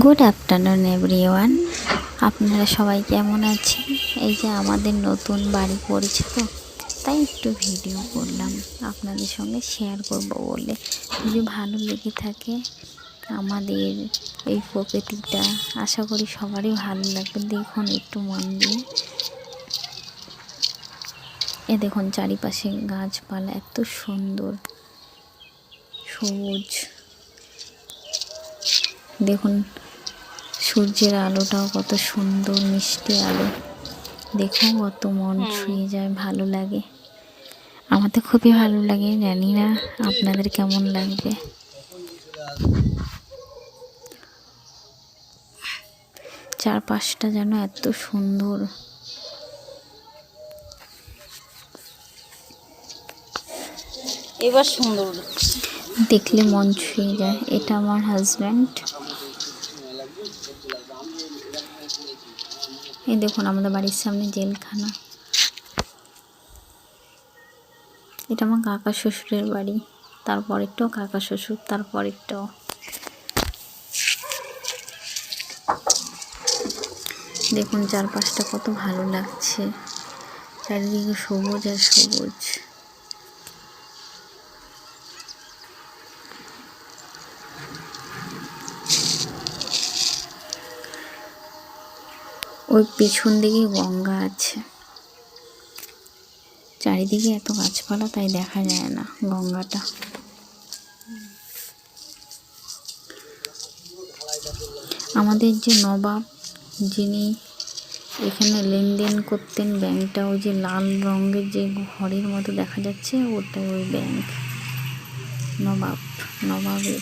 Good afternoon everyone. আপনারা সবাই কেমন আছেন? এই যে আমাদের নতুন বাড়ি পড়েছে, তো তাই একটু ভিডিও করলাম আপনাদের সঙ্গে শেয়ার করব বলে। যদি ভালো লেগে থাকে আমাদের এই প্রকৃতিটা, আশা করি সবারই ভালো লাগবে। দেখুন একটু মন দিয়ে, এ দেখুন চারিপাশে গাছপালা এত সুন্দর সবুজ। দেখুন সূর্যের আলোটাও কত সুন্দর মিষ্টি আলো, দেখো কত মন ছুঁয়ে যায়, ভালো লাগে। আমার তো খুবই ভালো লাগে, জানি না আপনাদের কেমন লাগবে। চারপাশটা যেন এত সুন্দর। এবার সুন্দর দেখলে মন ছুঁয়ে যায়। এটা আমার হাজব্যান্ড। এই দেখুন আমাদের বাড়ির সামনে জেলখানা। এটা আমার কাকা শ্বশুরের বাড়ি, তারপরেরটাও কাকা শ্বশুর, তারপরেরটাও। দেখুন চারপাশটা কত ভালো লাগছে, চারিদিকে সবুজ আর সবুজ। ওই পিছন দিকে গঙ্গা আছে, চারিদিকে এত গাছপালা তাই দেখা যায় না গঙ্গাটা। আমাদের যে নবাব, যিনি এখানে লেনদেন করতেন ব্যাংকটা, ওই যে লাল রঙের যে ঘরের মতো দেখা যাচ্ছে, ওটাই ওই ব্যাংক নবাবের।